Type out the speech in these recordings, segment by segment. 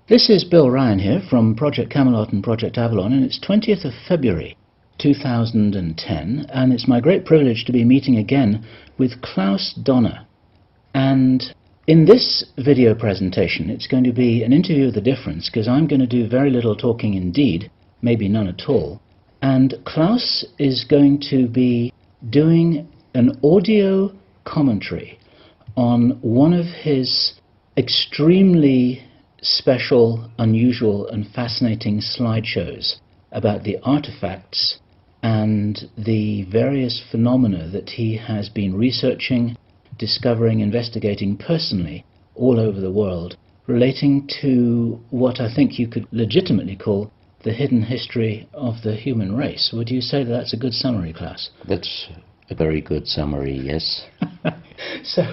This is Bill Ryan here from Project Camelot and Project Avalon, and it's 20th of February 2010, and it's my great privilege to be meeting again with Klaus Dona. And in this video presentation, it's going to be an interview of the difference, because I'm going to do very little talking indeed, maybe none at all, and Klaus is going to be doing an audio commentary on one of his extremely special, unusual and fascinating slideshows about the artifacts and the various phenomena that he has been researching, discovering, investigating personally all over the world, relating to what I think you could legitimately call the hidden history of the human race. Would you say that that's a good summary, Klaus? That's a very good summary, yes. So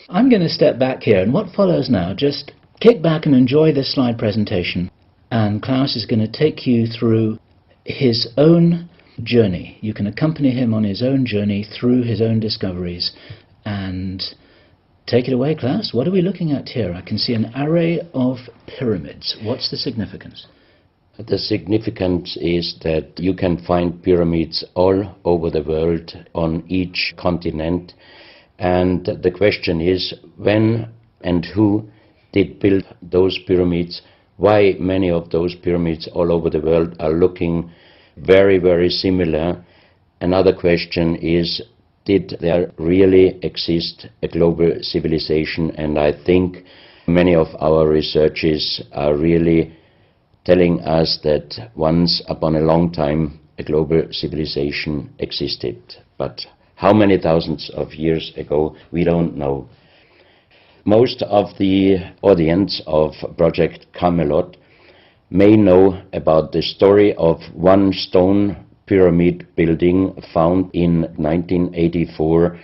I'm going to step back here, and what follows now, just kick back and enjoy this slide presentation, and Klaus is going to take you through his own journey. You can accompany him on his own journey through his own discoveries. And take it away, Klaus. What are we looking at here? I can see an array of pyramids. What's the significance? The significance is that you can find pyramids all over the world, on each continent, and the question is, when and who did build those pyramids? Why many of those pyramids all over the world are looking very, very similar? Another question is, did there really exist a global civilization? And I think many of our researchers are really telling us that once upon a long time a global civilization existed. But how many thousands of years ago, we don't know. Most of the audience of Project Camelot may know about the story of one stone pyramid building found in 1984,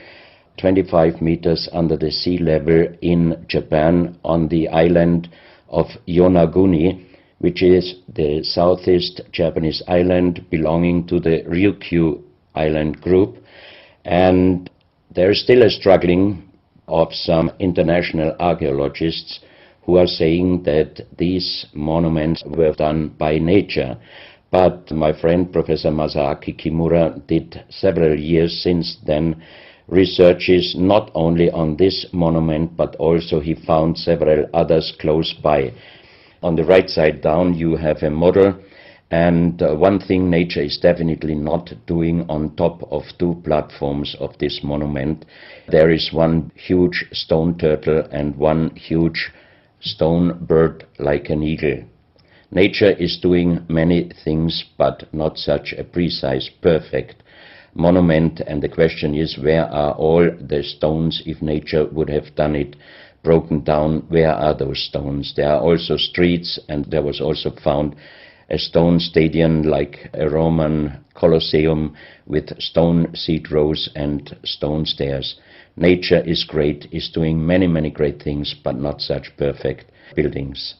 25 meters under the sea level in Japan, on the island of Yonaguni, which is the southeast Japanese island belonging to the Ryukyu island group. And there is still a struggling of some international archaeologists who are saying that these monuments were done by nature. But my friend Professor Masaaki Kimura did several years since then researches not only on this monument, but also he found several others close by. On the right side down you have a model, and one thing nature is definitely not doing on top of two platforms of this monument. There is one huge stone turtle and one huge stone bird like an eagle. Nature is doing many things, but not such a precise, perfect monument, and the question is, where are all the stones? If nature would have done it broken down, where are those stones? There are also streets, and there was also found a stone stadium like a Roman Colosseum with stone seat rows and stone stairs. Nature is great, is doing many, many great things, but not such perfect buildings.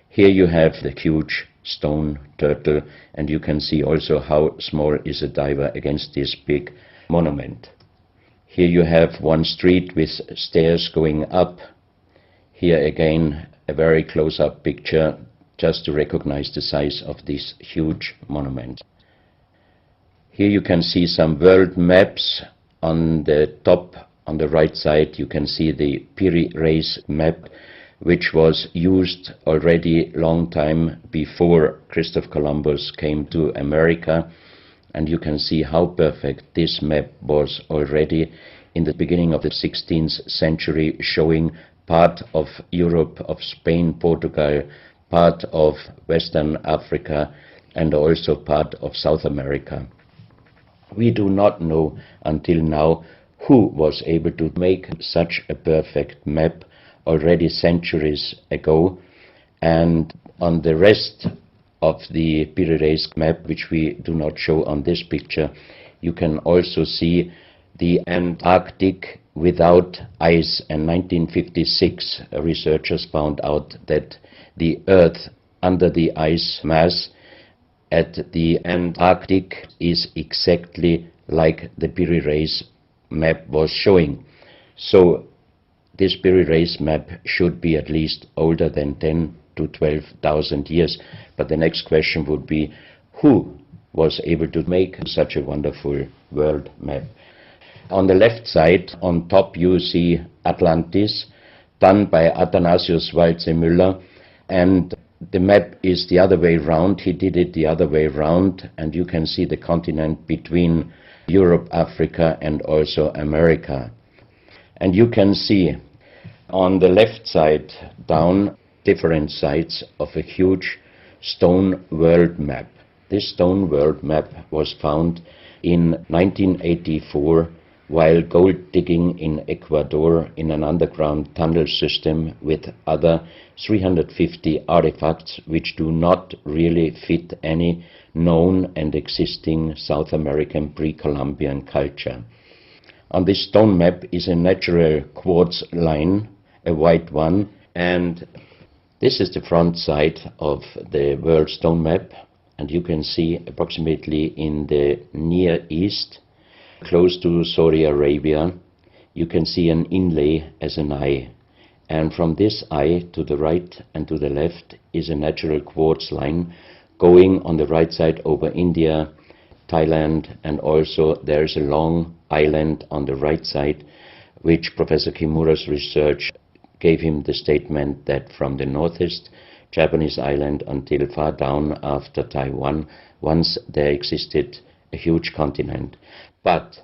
Here you have the huge stone turtle, and you can see also how small is a diver against this big monument. Here you have one street with stairs going up. Here again a very close-up picture just to recognize the size of this huge monument. Here you can see some world maps. On the top, on the right side, you can see the Piri Reis map, which was used already long time before Christopher Columbus came to America. And you can see how perfect this map was already in the beginning of the 16th century, showing part of Europe, of Spain, Portugal, part of Western Africa, and also part of South America. We do not know until now who was able to make such a perfect map already centuries ago, and on the rest of the Piri Reis map, which we do not show on this picture, you can also see the Antarctic without ice. In 1956, researchers found out that the Earth under the ice mass at the Antarctic is exactly like the Piri Reis map was showing. So this Piri Reis map should be at least older than 10 to 12,000 years. But the next question would be, who was able to make such a wonderful world map? On the left side, on top, you see Atlantis, done by Athanasius Waldseemüller, and the map is the other way round. He did it the other way round, and you can see the continent between Europe, Africa, and also America. And you can see on the left side down different sides of a huge stone world map. This stone world map was found in 1984 while gold digging in Ecuador in an underground tunnel system with other 350 artifacts which do not really fit any known and existing South American pre-Columbian culture. On this stone map is a natural quartz line, a white one, and this is the front side of the world stone map, and you can see approximately in the Near East, close to Saudi Arabia, you can see an inlay as an eye. And from this eye to the right and to the left is a natural quartz line going on the right side over India, Thailand, and also there is a long island on the right side, which Professor Kimura's research gave him the statement that from the northeast Japanese island until far down after Taiwan, once there existed a huge continent. But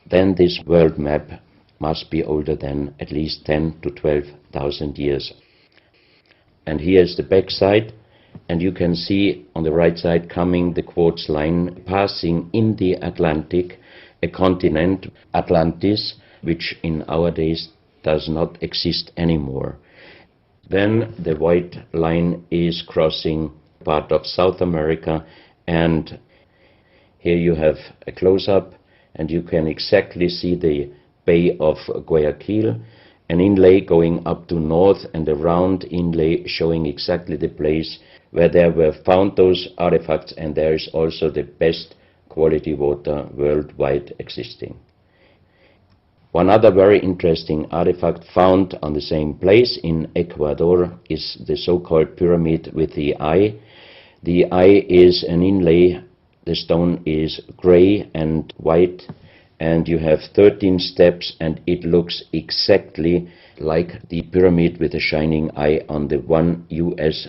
then this world map must be older than at least 10 to 12,000 years. And here is the back side, and you can see on the right side coming the quartz line passing in the Atlantic, a continent, Atlantis, which in our days does not exist anymore. Then the white line is crossing part of South America, and here you have a close-up, and you can exactly see the Bay of Guayaquil, an inlay going up to north, and a round inlay showing exactly the place where there were found those artifacts, and there is also the best quality water worldwide existing. One other very interesting artifact found on the same place in Ecuador is the so-called pyramid with the eye. The eye is an inlay. The stone is gray and white, and you have 13 steps, and it looks exactly like the pyramid with a shining eye on the $1 US.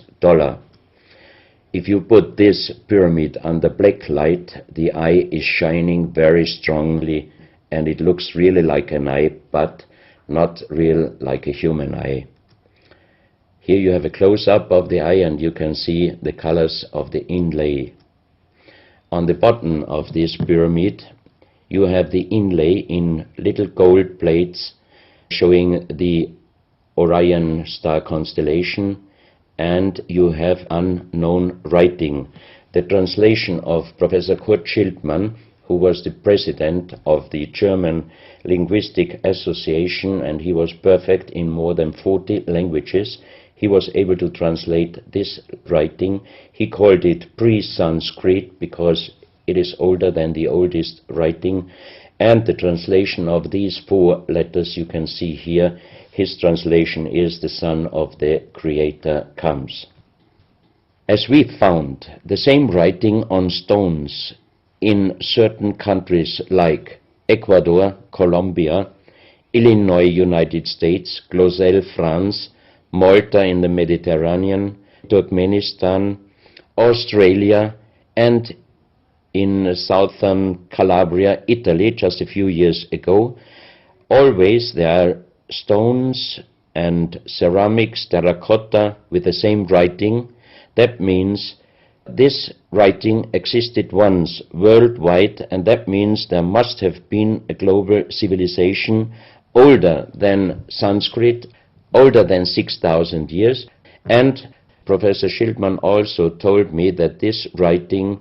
If you put this pyramid under black light, the eye is shining very strongly, and it looks really like an eye, but not real like a human eye. Here you have a close-up of the eye, and you can see the colors of the inlay. On the bottom of this pyramid, you have the inlay in little gold plates showing the Orion star constellation, and you have unknown writing. The translation of Professor Kurt Schildmann, who was the president of the German Linguistic Association, and he was perfect in more than 40 languages. He was able to translate this writing. He called it pre-Sanskrit because it is older than the oldest writing. And the translation of these 4 letters you can see here, his translation is the Son of the Creator comes. As we found the same writing on stones in certain countries like Ecuador, Colombia, Illinois, United States, Clausel, France, Malta in the Mediterranean, Turkmenistan, Australia, and in southern Calabria, Italy, just a few years ago. Always there are stones and ceramics, terracotta, with the same writing. That means this writing existed once worldwide, and that means there must have been a global civilization older than Sanskrit, older than 6,000 years. And Professor Schildmann also told me that this writing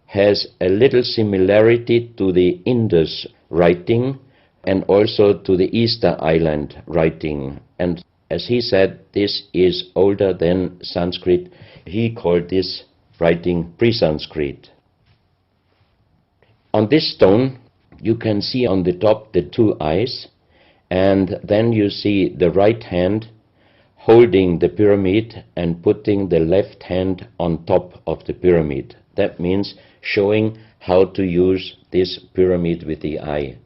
has a little similarity to the Indus writing and also to the Easter Island writing. And as he said, this is older than Sanskrit. He called this writing pre-Sanskrit. On this stone, you can see on the top the 2 eyes, and then you see the right hand holding the pyramid and putting the left hand on top of the pyramid. That means showing how to use this pyramid with the eye.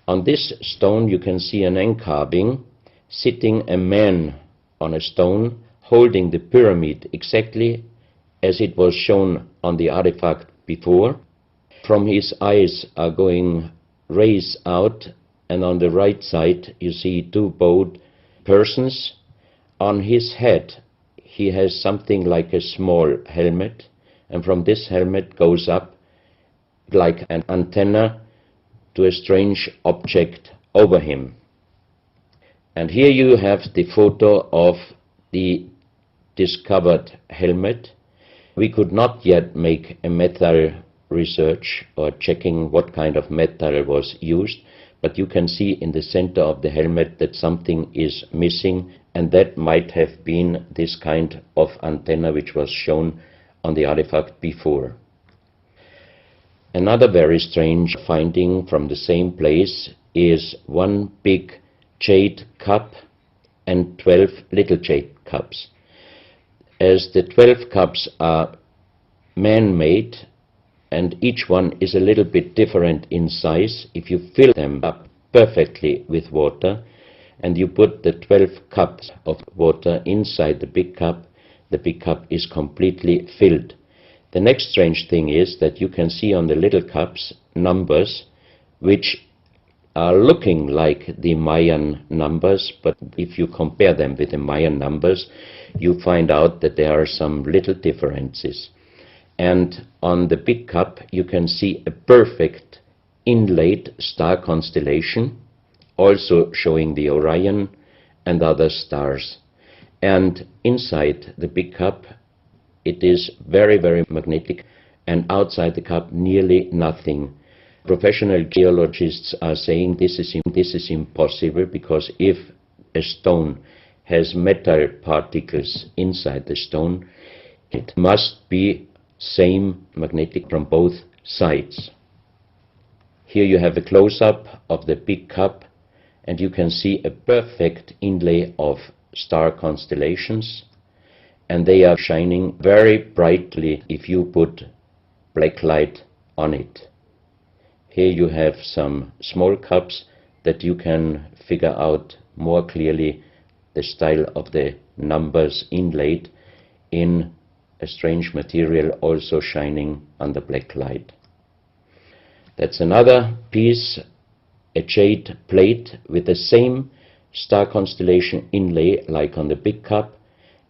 On this stone you can see an encarving, sitting a man on a stone holding the pyramid exactly as it was shown on the artifact before. From his eyes are going rays out, and on the right side you see two bowed persons. On his head he has something like a small helmet, and from this helmet goes up like an antenna to a strange object over him. And here you have the photo of the discovered helmet. We could not yet make a metal research or checking what kind of metal was used, but you can see in the center of the helmet that something is missing, and that might have been this kind of antenna which was shown on the artifact before. Another very strange finding from the same place is one big jade cup and 12 little jade cups. As the 12 cups are man-made and each one is a little bit different in size, if you fill them up perfectly with water and you put the 12 cups of water inside the big cup is completely filled. The next strange thing is that you can see on the little cups numbers which are looking like the Mayan numbers, but if you compare them with the Mayan numbers, you find out that there are some little differences. And on the big cup you can see a perfect inlaid star constellation, also showing the Orion and other stars. And inside the big cup it is very, very magnetic, and outside the cup nearly nothing. Professional geologists are saying this is impossible, because if a stone has metal particles inside the stone, it must be same magnetic from both sides. Here you have a close-up of the big cup, and you can see a perfect inlay of star constellations, and they are shining very brightly if you put black light on it. Here you have some small cups that you can figure out more clearly the style of the numbers inlaid in a strange material, also shining under black light. That's another piece, a jade plate with the same star constellation inlay like on the big cup,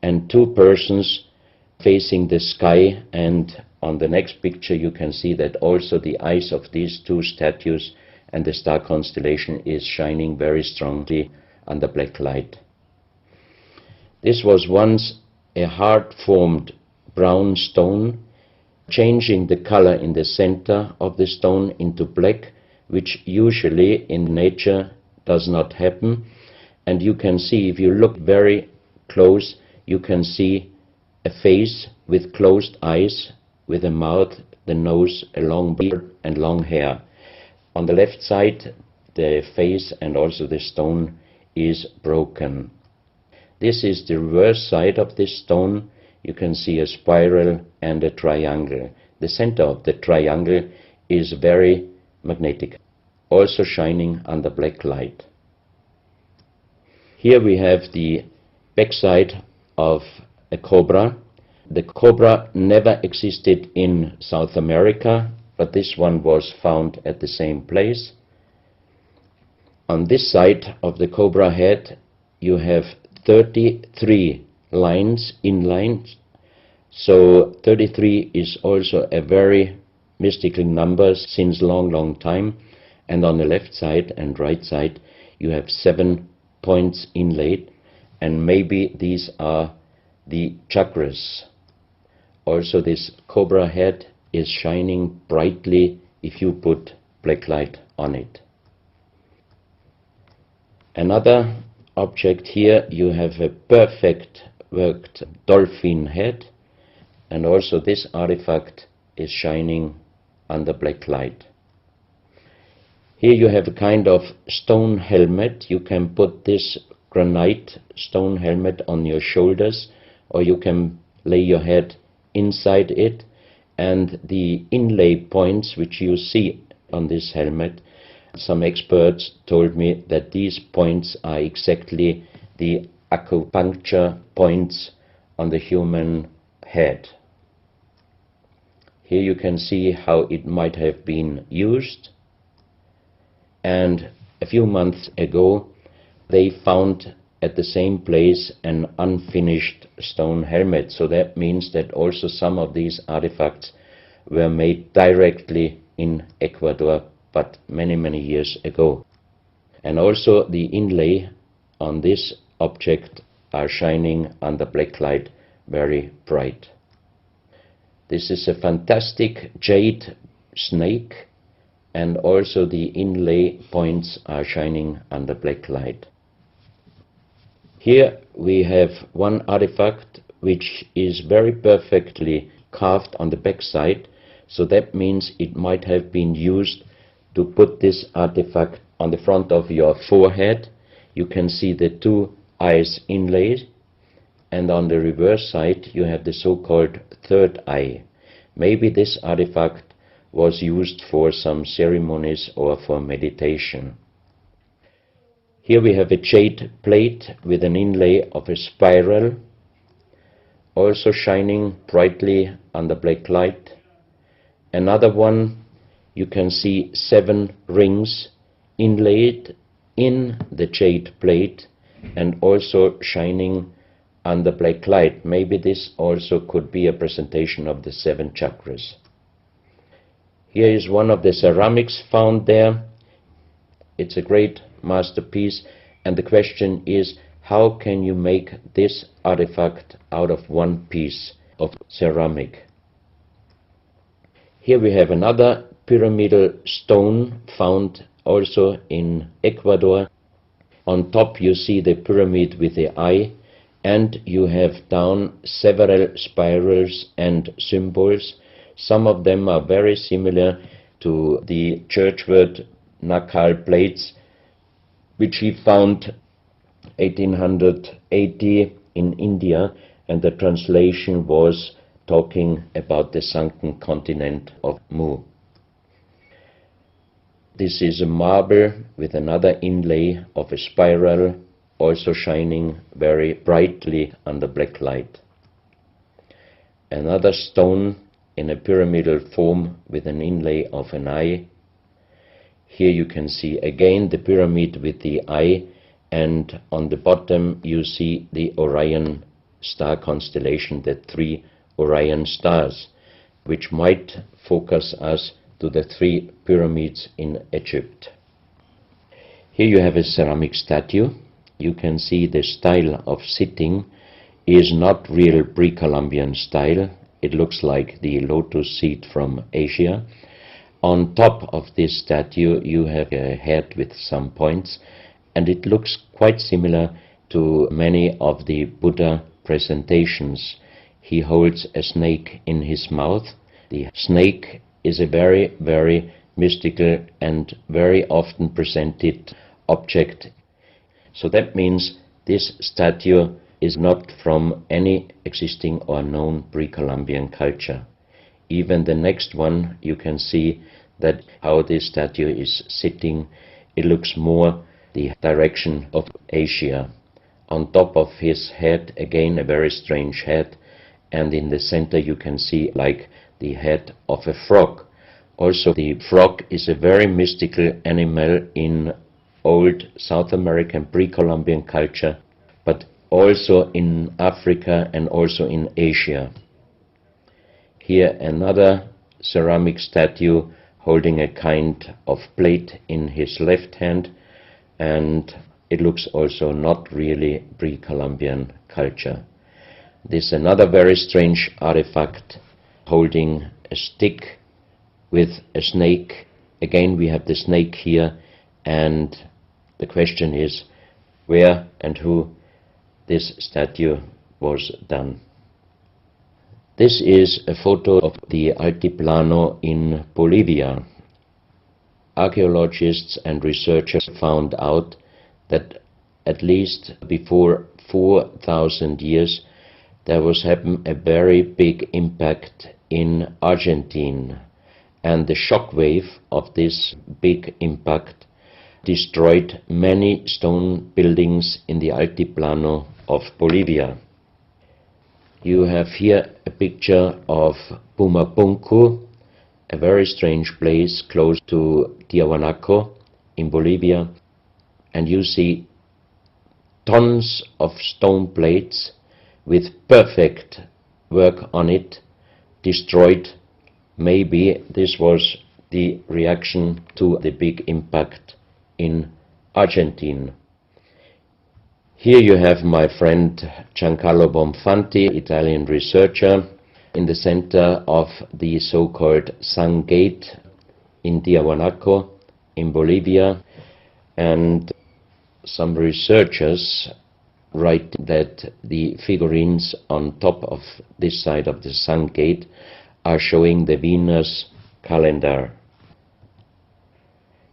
and two persons facing the sky, and on the next picture you can see that also the eyes of these two statues and the star constellation is shining very strongly under black light. This was once a hard-formed brown stone, changing the color in the center of the stone into black, which usually in nature does not happen. And you can see, if you look very close, you can see a face with closed eyes, with a mouth, the nose, a long beard and long hair. On the left side, the face and also the stone is broken. This is the reverse side of this stone. You can see a spiral and a triangle. The center of the triangle is very magnetic, also shining under black light. Here we have the backside of a cobra. The cobra never existed in South America, but this one was found at the same place. On this side of the cobra head you have 33 lines, inlines. So 33 is also a very mystical number since long time. And on the left side and right side you have 7 points inlaid, and maybe these are the chakras. Also this cobra head is shining brightly if you put black light on it. Another object here, you have a perfect worked dolphin head, and also this artifact is shining under black light. Here you have a kind of stone helmet. You can put this granite stone helmet on your shoulders, or you can lay your head inside it, and the inlay points which you see on this helmet, some experts told me that these points are exactly the acupuncture points on the human head. Here you can see how it might have been used, and a few months ago they found at the same place an unfinished stone helmet. So that means that also some of these artifacts were made directly in Ecuador, but many years ago. And also the inlay on this object are shining under black light very bright. This is a fantastic jade snake, and also the inlay points are shining under black light. Here we have one artifact which is very perfectly carved on the back side, so that means it might have been used to put this artifact on the front of your forehead. You can see the two eyes inlaid, and on the reverse side you have the so-called third eye. Maybe this artifact was used for some ceremonies or for meditation. Here we have a jade plate with an inlay of a spiral, also shining brightly under black light. Another one, you can see 7 rings inlaid in the jade plate and also shining under black light. Maybe this also could be a presentation of the 7 chakras. Here is one of the ceramics found there. It's a great masterpiece, and the question is, how can you make this artifact out of one piece of ceramic? Here we have another pyramidal stone found also in Ecuador. On top you see the pyramid with the eye, and you have down several spirals and symbols. Some of them are very similar to the churchward Nakal plates, which he found 1880 in India, and the translation was talking about the sunken continent of Mu. This is a marble with another inlay of a spiral, also shining very brightly under black light. Another stone in a pyramidal form with an inlay of an eye. Here you can see again the pyramid with the eye, and on the bottom you see the Orion star constellation, the 3 Orion stars, which might focus us to the 3 pyramids in Egypt. Here you have a ceramic statue. You can see the style of sitting is not real pre-Columbian style. It looks like the lotus seat from Asia. On top of this statue you have a head with some points, and it looks quite similar to many of the Buddha presentations. He holds a snake in his mouth. The snake is a very mystical and very often presented object. So that means this statue is not from any existing or known pre-Columbian culture. Even the next one, you can see that how this statue is sitting, it looks more the direction of Asia. On top of his head, again a very strange head, and in the center you can see like the head of a frog. Also the frog is a very mystical animal in old South American pre-Columbian culture, but also in Africa and also in Asia. Here another ceramic statue holding a kind of plate in his left hand, and it looks also not really pre-Columbian culture. This is another very strange artifact holding a stick with a snake. Again we have the snake here, and the question is where and who this statue was done. This is a photo of the Altiplano in Bolivia. Archaeologists and researchers found out that at least before 4,000 years, there was happened a very big impact in Argentina, and the shock wave of this big impact destroyed many stone buildings in the Altiplano of Bolivia. You have here a picture of Pumapunku, a very strange place close to Tiahuanaco in Bolivia, and you see tons of stone plates with perfect work on it destroyed. Maybe this was the reaction to the big impact in Argentina. Here you have my friend Giancarlo Bonfanti, Italian researcher, in the center of the so-called Sun Gate in Tiahuanaco in Bolivia, and some researchers write that the figurines on top of this side of the Sun Gate are showing the Venus calendar.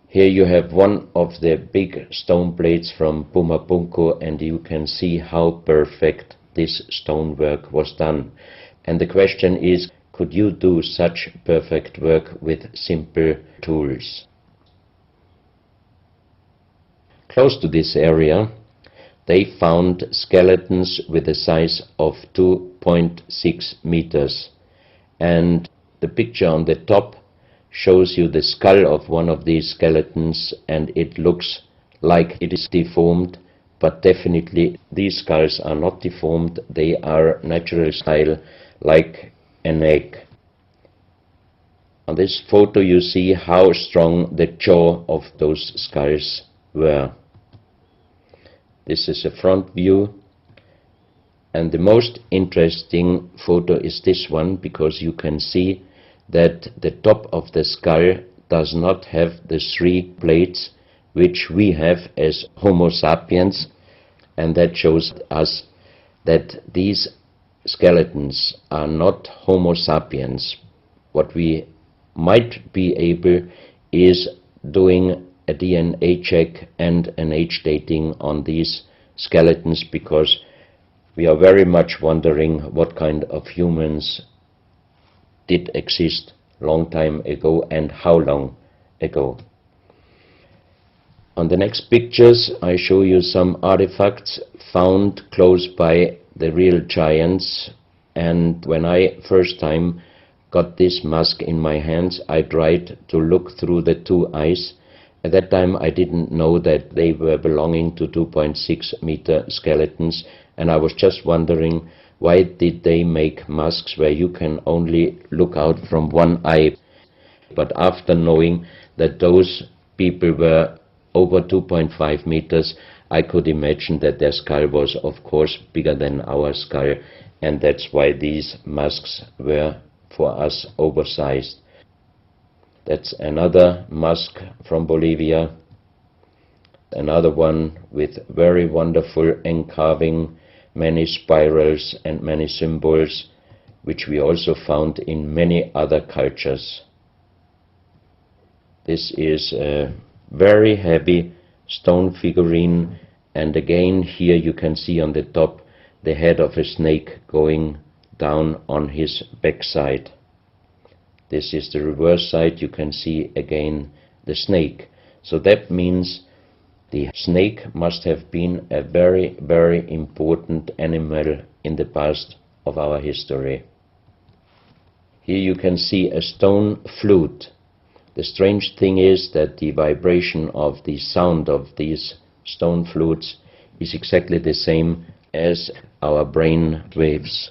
Here you have one of the big stone plates from Pumapunku, and you can see how perfect this stonework was done. And the question is, could you do such perfect work with simple tools? Close to this area, they found skeletons with a size of 2.6 meters. And the picture on the top shows you the skull of one of these skeletons, and it looks like it is deformed, but definitely these skulls are not deformed. They are natural style, like an egg. On this photo you see how strong the jaw of those skulls were. This is a front view, and the most interesting photo is this one, because you can see that the top of the skull does not have the 3 plates which we have as Homo sapiens, and that shows us that these skeletons are not Homo sapiens. What we might be able is doing a DNA check and an age dating on these skeletons, because we are very much wondering what kind of humans did exist long time ago and how long ago. On the next pictures I show you some artifacts found close by the real giants, and when I first time got this mask in my hands, I tried to look through the 2 eyes. At that time I didn't know that they were belonging to 2.6 meter skeletons, and I was just wondering, why did they make masks where you can only look out from one eye? But after knowing that those people were over 2.5 meters, I could imagine that their skull was of course bigger than our skull, and that's why these masks were for us oversized. That's another mask from Bolivia, another one with very wonderful encarving, many spirals and many symbols, which we also found in many other cultures. This is a very heavy stone figurine, and again here you can see on the top the head of a snake going down on his backside. This is the reverse side. You can see again the snake. So that means the snake must have been a very, very important animal in the past of our history. Here you can see a stone flute. The strange thing is that the vibration of the sound of these stone flutes is exactly the same as our brain waves.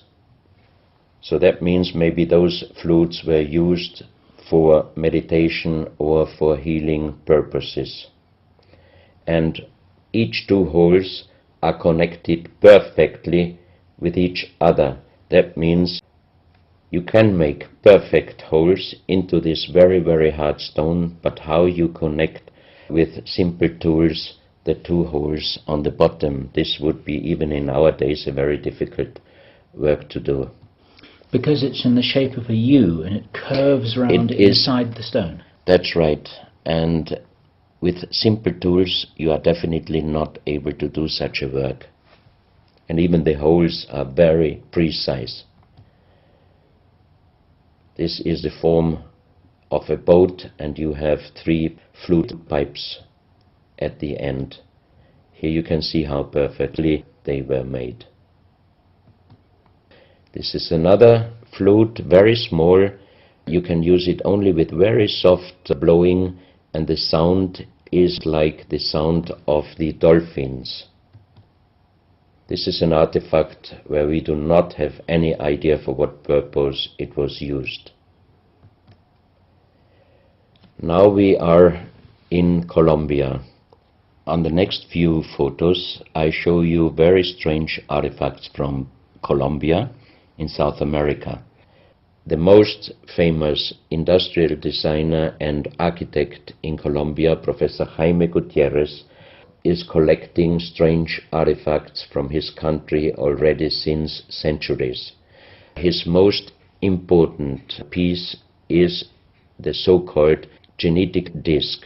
So that means maybe those flutes were used for meditation or for healing purposes. And each 2 holes are connected perfectly with each other. That means you can make perfect holes into this very, very hard stone, but how you connect with simple tools the 2 holes on the bottom, this would be even in our days a very difficult work to do. Because it's in the shape of a U and it curves round inside the stone. That's right. And with simple tools you are definitely not able to do such a work. And even the holes are very precise. This is the form of a boat, and you have 3 flute pipes at the end. Here you can see how perfectly they were made. This is another flute, very small. You can use it only with very soft blowing, and the sound is like the sound of the dolphins. This is an artifact where we do not have any idea for what purpose it was used. Now we are in Colombia. On the next few photos I show you very strange artifacts from Colombia in South America. The most famous industrial designer and architect in Colombia, Professor Jaime Gutierrez, is collecting strange artifacts from his country already since centuries. His most important piece is the so-called genetic disc.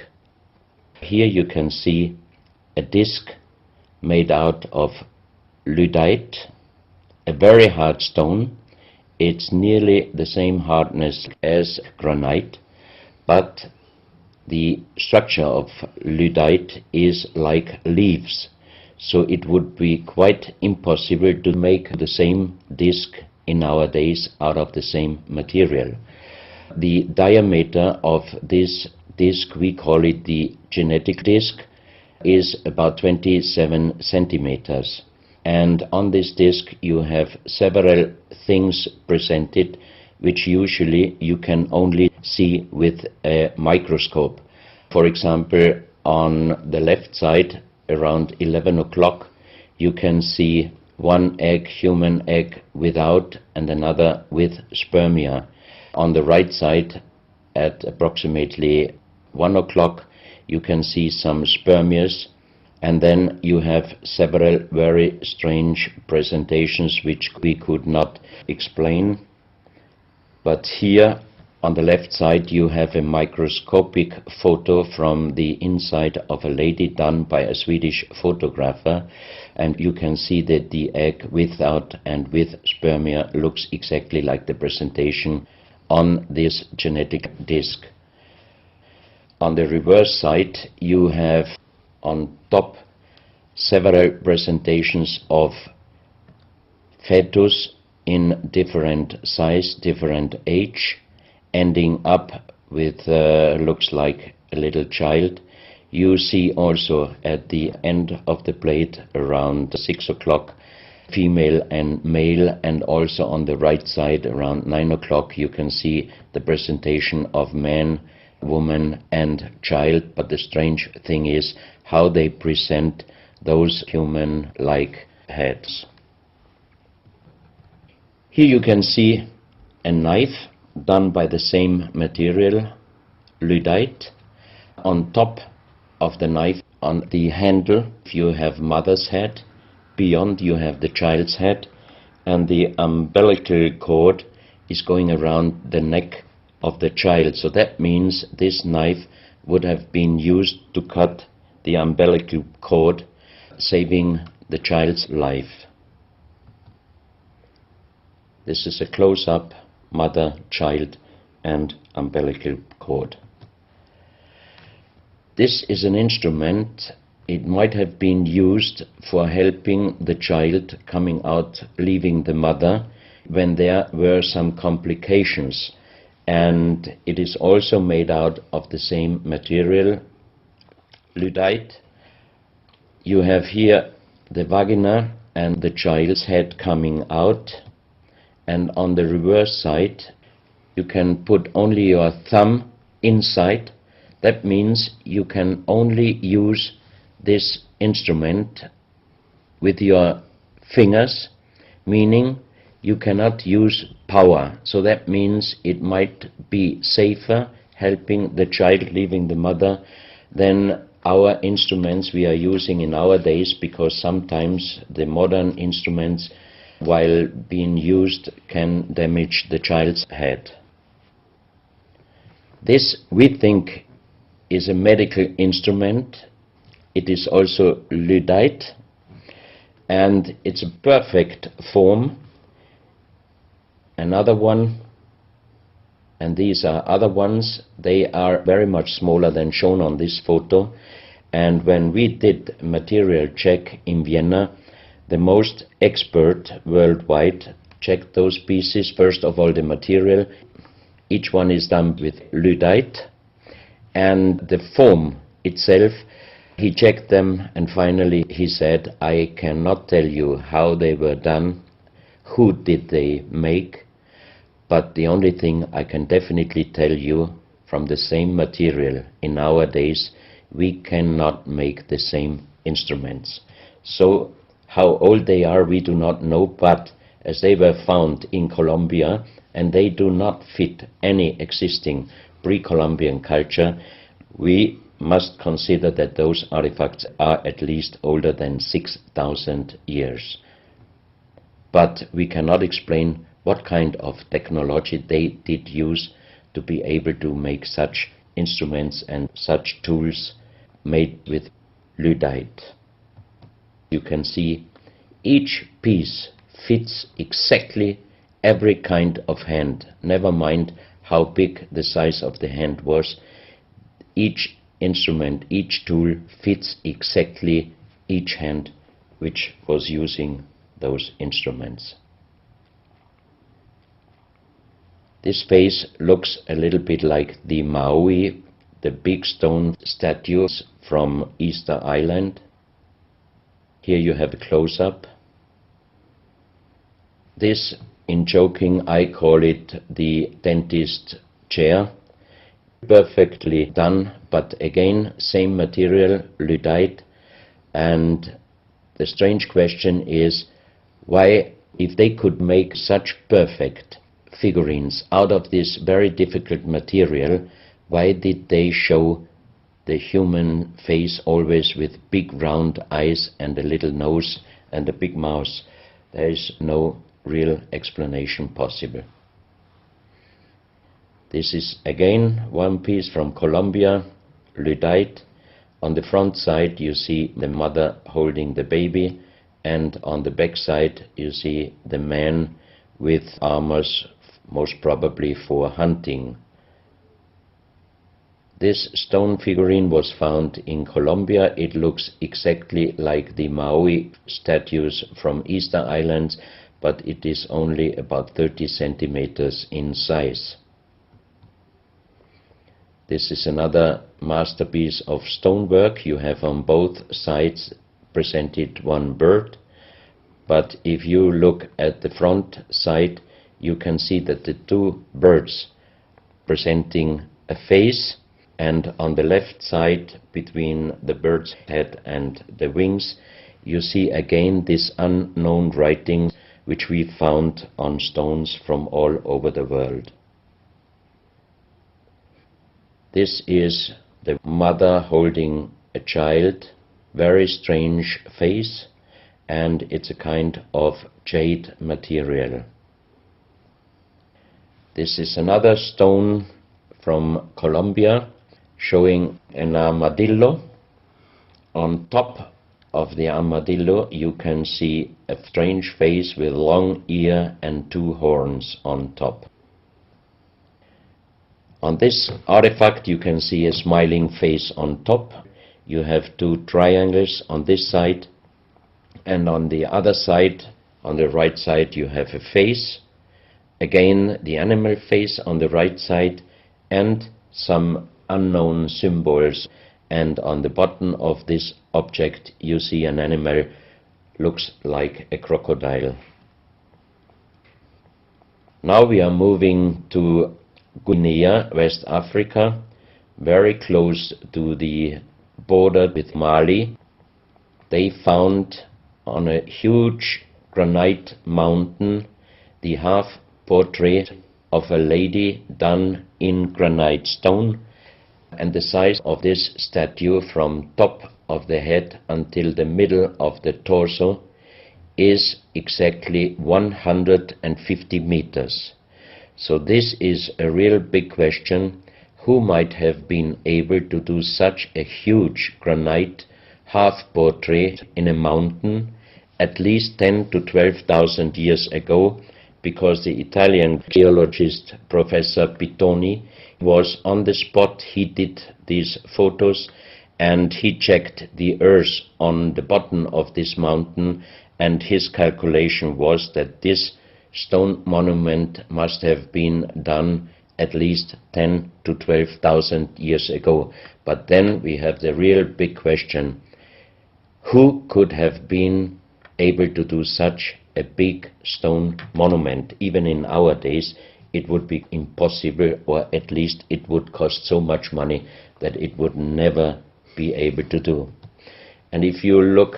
Here you can see a disc made out of lyddite, a very hard stone. It's nearly the same hardness as granite, but the structure of lyddite is like leaves, so it would be quite impossible to make the same disc in our days out of the same material. The diameter of this disc, we call it the genetic disc, is about 27 centimeters. And on this disc you have several things presented which usually you can only see with a microscope. For example, on the left side, around 11 o'clock, you can see one egg, human egg, without, and another with spermia. On the right side, at approximately 1 o'clock, you can see some spermias, and then you have several very strange presentations which we could not explain. But here on the left side you have a microscopic photo from the inside of a lady done by a Swedish photographer, and you can see that the egg without and with spermia looks exactly like the presentation on this genetic disc. On the reverse side you have on top several presentations of fetus in different size, different age, ending up with looks like a little child. You see also at the end of the plate around 6 o'clock female and male, and also on the right side around 9 o'clock you can see the presentation of man, woman and child. But the strange thing is how they present those human-like heads. Here you can see a knife done by the same material, lyddite. On top of the knife, on the handle, you have mother's head, beyond you have the child's head, and the umbilical cord is going around the neck of the child. So that means this knife would have been used to cut the umbilical cord, saving the child's life. This is a close-up mother, child and umbilical cord. This is an instrument. It might have been used for helping the child coming out, leaving the mother, when there were some complications. And it is also made out of the same material, lyddite. You have here the vagina and the child's head coming out, and on the reverse side you can put only your thumb inside. That means you can only use this instrument with your fingers, meaning you cannot use power. So that means it might be safer helping the child leaving the mother than our instruments we are using in our days, because sometimes the modern instruments, while being used, can damage the child's head. This, we think, is a medical instrument. It is also lyddite, and it's a perfect form. Another one, and these are other ones, they are very much smaller than shown on this photo. And when we did material check in Vienna, the most expert worldwide checked those pieces. First of all, the material. Each one is done with lyddite, and the form itself, he checked them, and finally he said, I cannot tell you how they were done, who did they make, but the only thing I can definitely tell you, from the same material in our days, we cannot make the same instruments. So how old they are we do not know, but as they were found in Colombia and they do not fit any existing pre-Columbian culture, we must consider that those artifacts are at least older than 6,000 years. But we cannot explain what kind of technology they did use to be able to make such instruments and such tools made with lyddite. You can see each piece fits exactly every kind of hand, never mind how big the size of the hand was. Each instrument, each tool fits exactly each hand which was using those instruments. This face looks a little bit like the Maui, the big stone statues from Easter Island. Here you have a close-up. This, in joking, I call it the dentist chair. Perfectly done, but again, same material, lyddite. And the strange question is, why, if they could make such perfect figurines out of this very difficult material, why did they show the human face always with big round eyes and a little nose and a big mouth? There is no real explanation possible. This is again one piece from Colombia, lyddite. On the front side you see the mother holding the baby, and on the back side you see the man with armors, most probably for hunting. This stone figurine was found in Colombia. It looks exactly like the Maui statues from Easter Islands, but it is only about 30 centimeters in size. This is another masterpiece of stonework. You have on both sides presented one bird, but if you look at the front side, you can see that the two birds presenting a face, and on the left side, between the bird's head and the wings, you see again this unknown writing which we found on stones from all over the world. This is the mother holding a child, very strange face, and it's a kind of jade material. This is another stone from Colombia showing an armadillo. On top of the armadillo you can see a strange face with long ear and two horns on top. On this artifact you can see a smiling face on top. You have two triangles on this side, and on the other side, on the right side, you have a face. Again, the animal face on the right side, and some unknown symbols. And on the bottom of this object you see an animal, looks like a crocodile. Now we are moving to Guinea, West Africa, very close to the border with Mali. They found on a huge granite mountain the half portrait of a lady done in granite stone, and the size of this statue from top of the head until the middle of the torso is exactly 150 meters. So this is a real big question. who might have been able to do such a huge granite half-portrait in a mountain at least 10 to 12,000 years ago, because the Italian geologist Professor Pittoni was on the spot. He did these photos and he checked the earth on the bottom of this mountain, and his calculation was that this stone monument must have been done at least 10 to 12,000 years ago. But then we have the real big question: who could have been able to do such a big stone monument? Even in our days it would be impossible, or at least it would cost so much money that it would never be able to do. And if you look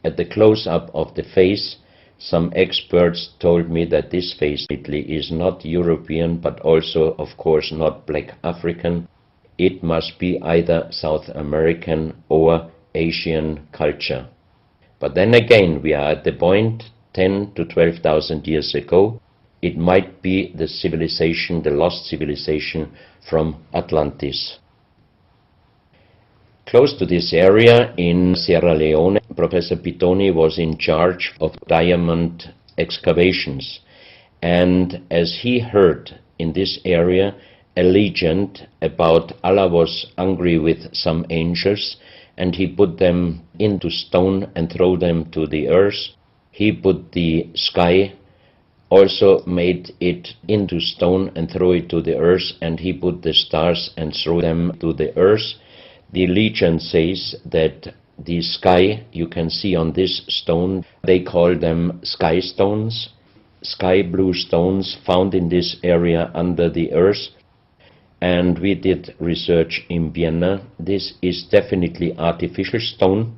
at the close-up of the face, some experts told me that this face is not European, but also, of course, not black African. It must be either South American or Asian culture. But then again, we are at the point 10 to 12,000 years ago. It might be the civilization, the lost civilization from Atlantis. Close to this area in Sierra Leone, Professor Pittoni was in charge of diamond excavations. And as he heard in this area a legend about Allah was angry with some angels, and he put them into stone and throw them to the earth. He put the sky, also made it into stone and throw it to the earth, and he put the stars and threw them to the earth. The legend says that the sky, you can see on this stone, they call them sky stones, sky blue stones found in this area under the earth. And we did research in Vienna. This is definitely artificial stone.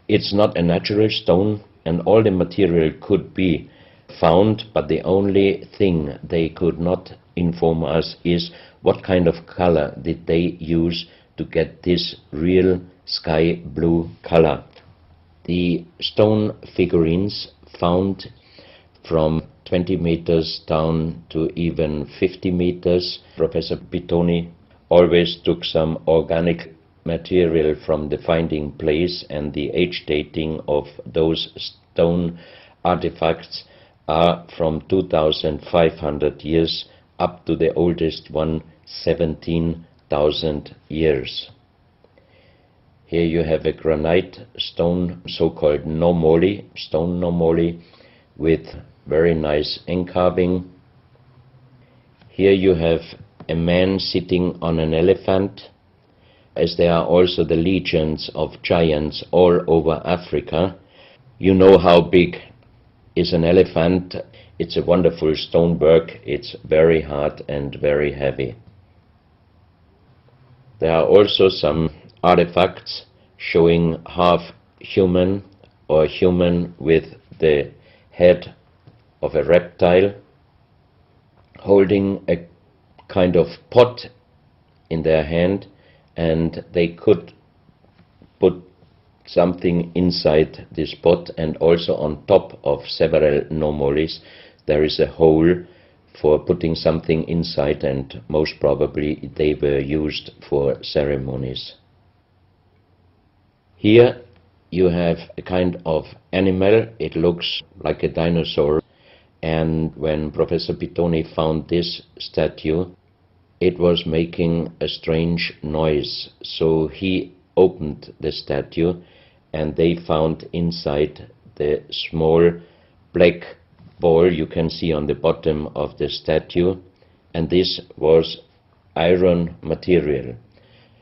It's not a natural stone, and all the material could be found, but the only thing they could not inform us is what kind of color did they use to get this real sky blue color. The stone figurines found from 20 meters down to even 50 meters. Professor Pittoni always took some organic material from the finding place, and the age dating of those stone artifacts are from 2,500 years up to the oldest one, 17,000 years. Here you have a granite stone, so-called nomoli, stone nomoli, with very nice encarving. Here you have a man sitting on an elephant. As there are also the legends of giants all over Africa, you know how big is an elephant. It's a wonderful stonework. It's very hard and very heavy. There are also some artifacts showing half human or human with the head of a reptile, holding a kind of pot in their hand, and they could put something inside this pot, and also on top of several nomolis there is a hole for putting something inside, and most probably they were used for ceremonies. Here you have a kind of animal. It looks like a dinosaur, and when Professor Pittoni found this statue, it was making a strange noise. So he opened the statue, and they found inside the small black ball you can see on the bottom of the statue, and this was iron material.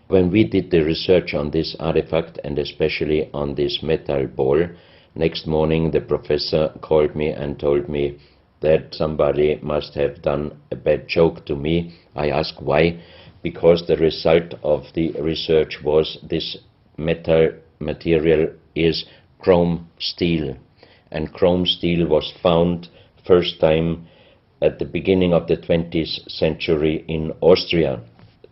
When we did the research on this artifact, and especially on this metal ball, next morning the professor called me and told me that somebody must have done a bad joke to me. I asked why. Because the result of the research was this metal material is chrome steel, and chrome steel was found first time at the beginning of the 20th century in Austria.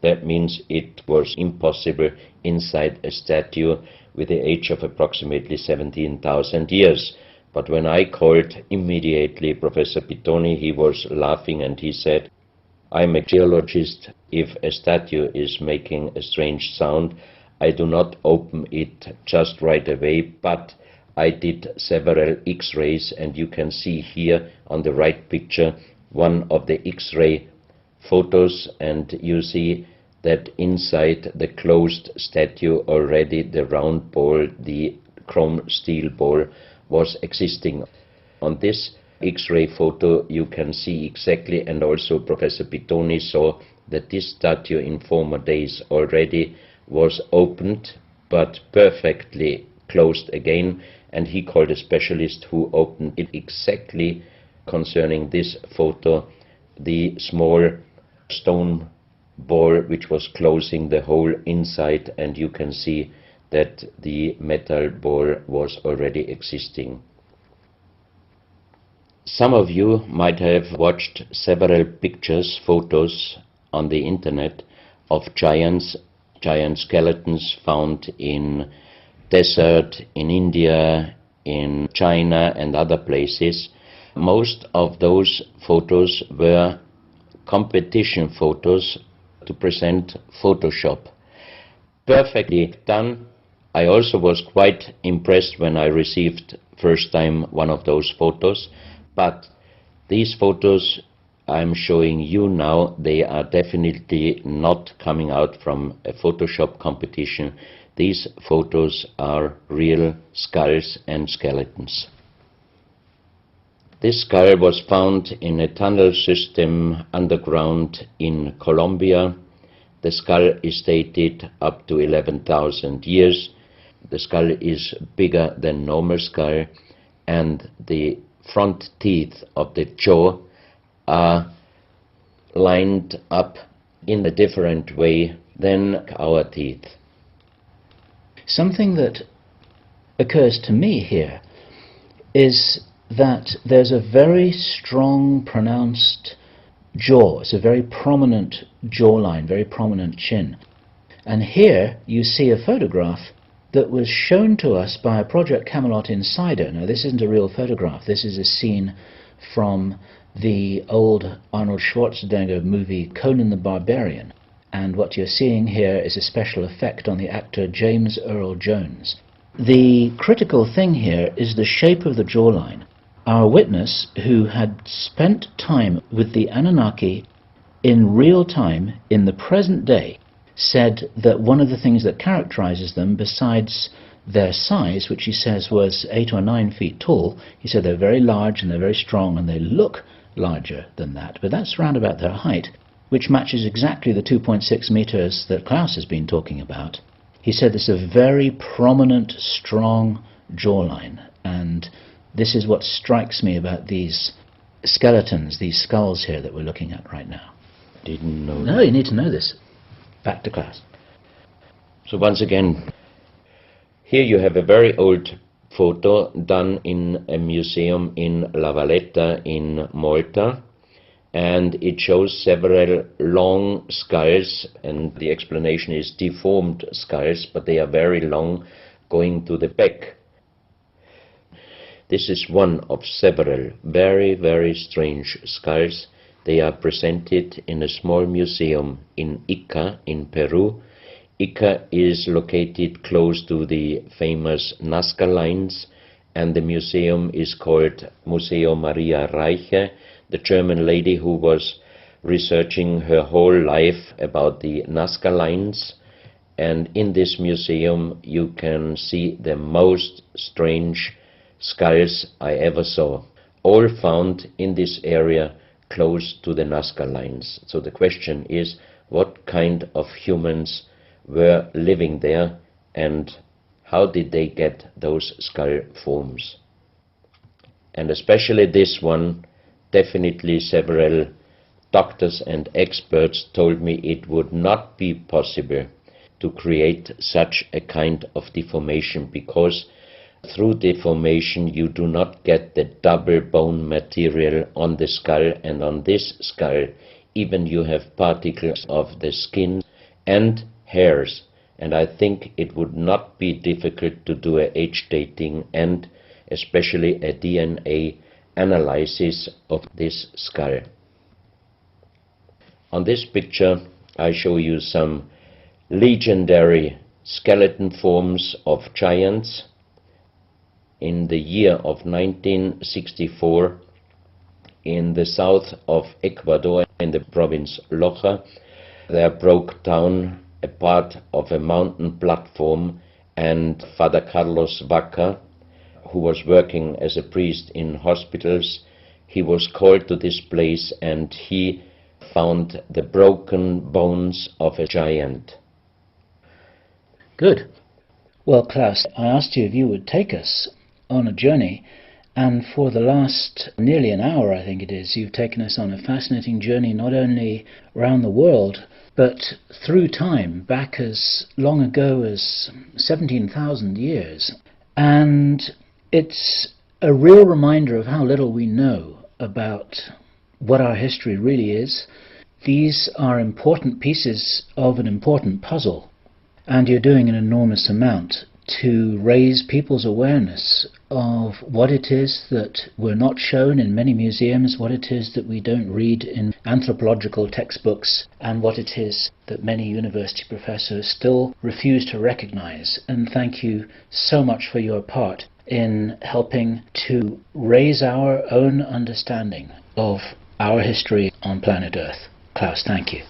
That means it was impossible inside a statue with the age of approximately 17,000 years. But when I called immediately Professor Pittoni, he was laughing and he said, I'm a geologist. If a statue is making a strange sound, I do not open it just right away, but I did several X-rays, and you can see here on the right picture one of the X-ray photos, and you see that inside the closed statue already the round ball, the chrome steel ball, was existing. On this X-ray photo you can see exactly, and also Professor Pittoni saw, that this statue in former days already was opened but perfectly closed again, and he called a specialist who opened it exactly concerning this photo, the small stone ball which was closing the hole inside, and you can see that the metal ball was already existing. Some of you might have watched several pictures, photos on the internet of giant skeletons found in desert, in India, in China and other places. Most of those photos were competition photos to present Photoshop. Perfectly done. I also was quite impressed when I received first time one of those photos, but these photos I'm showing you now, they are definitely not coming out from a Photoshop competition. These photos are real skulls and skeletons. This skull was found in a tunnel system underground in Colombia. The skull is dated up to 11,000 years. The skull is bigger than normal skull, and the front teeth of the jaw are lined up in a different way than our teeth. Something that occurs to me here is that there's a very strong, pronounced jaw. It's a very prominent jawline, very prominent chin. And here you see a photograph that was shown to us by a Project Camelot insider. Now, this isn't a real photograph. This is a scene from the old Arnold Schwarzenegger movie Conan the Barbarian. And what you're seeing here is a special effect on the actor James Earl Jones. The critical thing here is the shape of the jawline. Our witness, who had spent time with the Anunnaki in real time, in the present day, said that one of the things that characterizes them, besides their size, which he says was 8 or 9 feet tall, he said they're very large and they're very strong and they look larger than that, but that's round about their height, which matches exactly the 2.6 meters that Klaus has been talking about. He said this is a very prominent, strong jawline, and this is what strikes me about these skeletons, these skulls here that we're looking at right now. Didn't know. No, you need to know this. Back to Klaus. So once again, here you have a very old photo done in a museum in La Valletta in Malta, and it shows several long skulls, and the explanation is deformed skulls, but they are very long, going to the back. This is one of several very, very strange skulls. They are presented in a small museum in Ica in Peru. Ica is located close to the famous Nazca lines, and the museum is called Museo Maria Reiche, the German lady who was researching her whole life about the Nazca lines. And in this museum you can see the most strange skulls I ever saw, all found in this area close to the Nazca lines. So the question is, what kind of humans were living there, and how did they get those skull forms? And especially this one, definitely several doctors and experts told me it would not be possible to create such a kind of deformation, because through deformation you do not get the double bone material on the skull, and on this skull even you have particles of the skin and hairs, and I think it would not be difficult to do a age dating and especially a DNA analysis of this skull. On this picture I show you some legendary skeleton forms of giants. In the year of 1964, in the south of Ecuador, in the province Loja, there broke down a part of a mountain platform, and Father Carlos Vaca, who was working as a priest in hospitals, he was called to this place and he found the broken bones of a giant. Good. Well, Klaus, I asked you if you would take us on a journey, and for the last nearly an hour, I think it is, you've taken us on a fascinating journey, not only around the world, but through time, back as long ago as 17,000 years. And it's a real reminder of how little we know about what our history really is. These are important pieces of an important puzzle, and you're doing an enormous amount to raise people's awareness of what it is that we're not shown in many museums, what it is that we don't read in anthropological textbooks, and what it is that many university professors still refuse to recognize. And thank you so much for your part in helping to raise our own understanding of our history on planet Earth. Klaus, thank you.